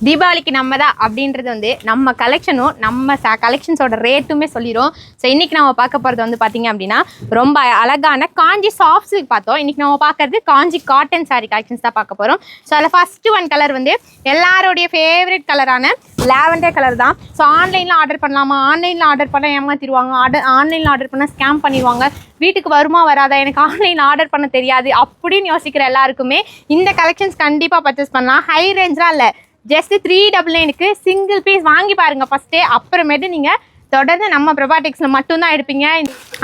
தீபாவளிக்கு நம்ம தான் அப்படின்றது வந்து நம்ம கலெக்ஷனும் நம்ம கலெக்ஷன்ஸோட ரேட்டுமே சொல்லிடும். ஸோ இன்றைக்கி நம்ம பார்க்க போகிறது வந்து பார்த்திங்க அப்படின்னா ரொம்ப அழகான காஞ்சி சாஃப்ட் சில்க் பார்த்தோம். இன்றைக்கி நம்ம பார்க்குறது காஞ்சி காட்டன் சாரீ கலெக்ஷன்ஸ் தான் பார்க்க போகிறோம். ஸோ அதில் ஃபஸ்ட்டு ஒன் கலர் வந்து எல்லாரோடைய ஃபேவரட் கலரான லாவெண்டர் கலர் தான். ஸோ ஆன்லைனில் ஆர்டர் பண்ணலாமா, ஆன்லைனில் ஆர்டர் பண்ணால் ஏமாற்றிடுவாங்க, ஆன்லைனில் ஆர்டர் பண்ணால் ஸ்கேம் பண்ணிடுவாங்க, வீட்டுக்கு வருமா வராதா, எனக்கு ஆன்லைனில் ஆர்டர் பண்ண தெரியாது அப்படின்னு யோசிக்கிற எல்லாருக்குமே இந்த கலெக்ஷன்ஸ் கண்டிப்பாக பர்ச்சேஸ் பண்ணலாம். ஹை ரேஞ்செலாம் இல்லை, ஜஸ்ட் 399க்கு சிங்கிள் பீஸ் வாங்கி பாருங்க ஃபஸ்ட்டே. அப்புறமேட்டு நீங்கள் தொடர்ந்து நம்ம பிரபா டெக்ஸில் மட்டும்தான் எடுப்பீங்க.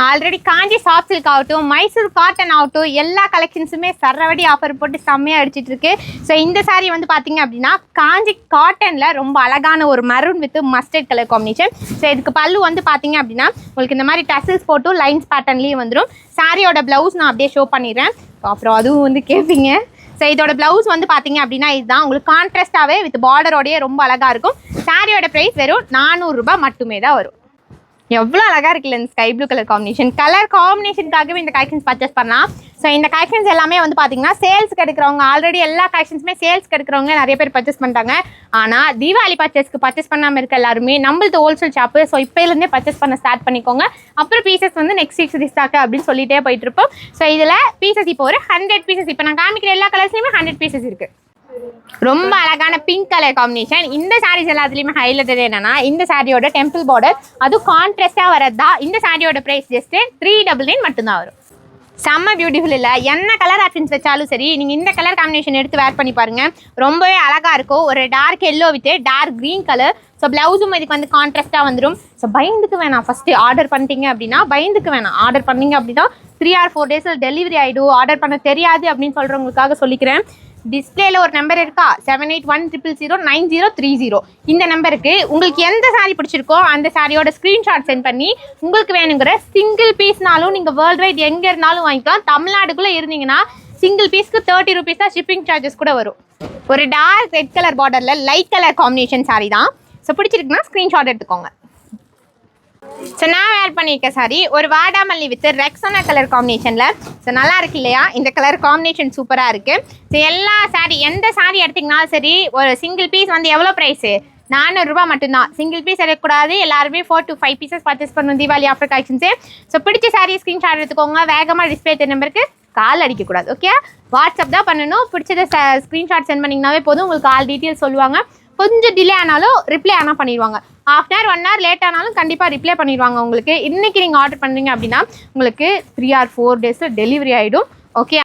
ஆல்ரெடி காஞ்சி சாஃப்ட் சில்க் ஆகட்டும், மைசூர் காட்டன் ஆகட்டும், எல்லா கலெக்ஷன்ஸுமே சரவடி ஆஃபர் போட்டு செம்மையாக அடிச்சிட்டு இருக்கு. ஸோ இந்த சாரீ வந்து பார்த்தீங்க அப்படின்னா காஞ்சி காட்டனில் ரொம்ப அழகான ஒரு maroon with mustard colour combination. So இதுக்கு பல்லு வந்து பார்த்தீங்க அப்படின்னா உங்களுக்கு இந்த மாதிரி டசல்ஸ் போட்டு லைன்ஸ் பேட்டர்ன்லேயும் வந்துடும். சாரியோட ப்ளவுஸ் நான் அப்படியே ஷோ பண்ணிடுறேன், அப்புறம் அதுவும் வந்து கேட்பீங்க. ஸோ இதோட ப்ளவுஸ் வந்து பார்த்தீங்க அப்படின்னா இதுதான் உங்களுக்கு கான்ட்ராஸ்டாகவே வித் பார்டரோடையே ரொம்ப அழகாக இருக்கும். சாரியோட ப்ரைஸ் வெறும் 400 ரூபாய் மட்டுமே தான் வரும். எவ்வளோ அழகாக இருக்குல்ல இந்த ஸ்கை ப்ளூ கலர் காம்பினேஷனுக்காகவே இந்த கலெக்ஷன்ஸ் பர்ச்சேஸ் பண்ணலாம். ஸோ இந்த கலெக்ஷன்ஸ் எல்லாமே வந்து பார்த்தீங்கன்னா சேல்ஸ்க்கு எடுக்கிறவங்க, ஆல்ரெடி எல்லா கலெக்ஷன்ஸுமே சேல்ஸ்க்கு எடுக்கிறவங்க நிறைய பேர் பர்ச்சேஸ் பண்ணிட்டாங்க. ஆனால் தீபாவளி பர்ச்சேஸ் பண்ணாமல் இருக்க எல்லாருமே நம்மளது ஹோல்சேல் ஷாப்பு. ஸோ இப்போலேருந்தே பர்ச்சேஸ் பண்ண ஸ்டார்ட் பண்ணிக்கோங்க. அப்புறம் பீசஸ் வந்து நெக்ஸ்ட் வீக் ரீஸ்டாக் அப்படின்னு சொல்லிட்டே போயிட்டு இருப்போம். ஸோ இதில் பீசஸ் இப்போ ஒரு 100 பீசஸ், இப்போ நான் காமிக்கிற எல்லா கலர்ஸ்லையுமே 100 பீசஸ் இருக்குது. ரொம்ப அழகான பிங்க் கலர் காம்பினேஷன். இந்த சாரீஸ் எல்லாத்துலேயுமே ஹைலைட்டட் என்னன்னா இந்த சாரியோட டெம்பிள் பார்டர் அதுவும் கான்ட்ராஸ்டாக வரதா. இந்த சாரியோட ப்ரைஸ் ஜஸ்ட் 399 மட்டும்தான் வரும். செம்ம பியூட்டிஃபுல் இல்லை? என்ன கலர் ஆப்ஷன்ஸ் வச்சாலும் சரி, நீங்கள் இந்த கலர் காம்பினேஷன் எடுத்து வேர் பண்ணி பாருங்கள், ரொம்பவே அழகாக இருக்கும். ஒரு dark yellow with dark green colour. So ப்ளவுஸும் இதுக்கு வந்து கான்ட்ராஸ்ட்டாக வந்துடும். ஸோ பயந்துக்கு வேணாம், ஃபஸ்ட்டு ஆர்டர் பண்ணிட்டீங்க அப்படின்னா பயந்துக்கு வேணாம். ஆர்டர் பண்ணிங்க அப்படின்னா 3 or 4 டேஸில் டெலிவரி ஆகிடும். ஆர்டர் பண்ண தெரியாது அப்படின்னு சொல்கிறவங்களுக்காக சொல்லிக்கிறேன். டிஸ்பிளேல ஒரு நம்பர் இருக்கா, 7810009030. இந்த நம்பருக்கு உங்களுக்கு எந்த சாரீ பிடிச்சிருக்கோ அந்த சாரியோட ஸ்க்ரீன்ஷாட் சென்ட் பண்ணி உங்களுக்கு வேணுங்கிற சிங்கிள் பீஸ்னாலும் நீங்கள் வேர்ல்டு வைட் எங்கே இருந்தாலும் வாங்கிக்கலாம். தமிழ்நாடுக்குள்ளே இருந்தீங்கன்னா சிங்கிள் பீஸ்க்கு 30 rupees தான் ஷிப்பிங் சார்ஜஸ் கூட வரும். ஒரு டார்க் ரெட் கலர் பார்டரில் லைட் கலர் காம்பினேஷன் சாரீ தான். ஸோ பிடிச்சிருக்குன்னா ஸ்க்ரீன்ஷாட் எடுத்துக்கோங்க. ஸோ நான் வேர் பண்ணியிருக்க சாரி ஒரு வாடாமல்லி வித் ரெக்ஸோனா கலர் காம்பினேஷனில். ஸோ நல்லா இருக்கு இல்லையா? இந்த கலர் காம்பினேஷன் சூப்பராக இருக்குது. ஸோ எல்லா சாரீ எந்த சாரீ எடுத்திங்கனாலும் சரி, ஒரு சிங்கிள் பீஸ் வந்து எவ்வளோ ப்ரைஸு? 400 ரூபா மட்டும்தான். சிங்கிள் பீஸ் எடுக்கக்கூடாது, எல்லாருமே 4 to 5 பீசஸ் பர்ச்சேஸ் பண்ணணும் தீபாவளி ஆஃபர் கலெக்ஷன்ஸு. ஸோ பிடிச்ச சாரீ ஸ்க்ரீன்ஷாட் எடுத்துக்கோங்க. வேகமாக டிஸ்பிளே நம்பருக்கு கால் அடிக்கக்கூடாது, ஓகே? வாட்ஸ்அப் தான் பண்ணணும். பிடிச்சத ஸ்க்ரீன்ஷாட் சென்ட் பண்ணிங்கனாவே போதும், உங்களுக்கு ஆல் டீட்டெயில்ஸ் சொல்லுவாங்க. கொஞ்சம் டிலே ஆனாலும் ரிப்ளை ஆனால் பண்ணிடுவாங்க. 1/2 hour 1 hour லேட் ஆனாலும் கண்டிப்பாக ரிப்ளை பண்ணிடுவாங்க உங்களுக்கு. இன்றைக்கி நீங்கள் ஆர்டர் பண்ணுறீங்க அப்படின்னா உங்களுக்கு 3 or 4 டேஸில் டெலிவரி ஆகிடும், ஓகே?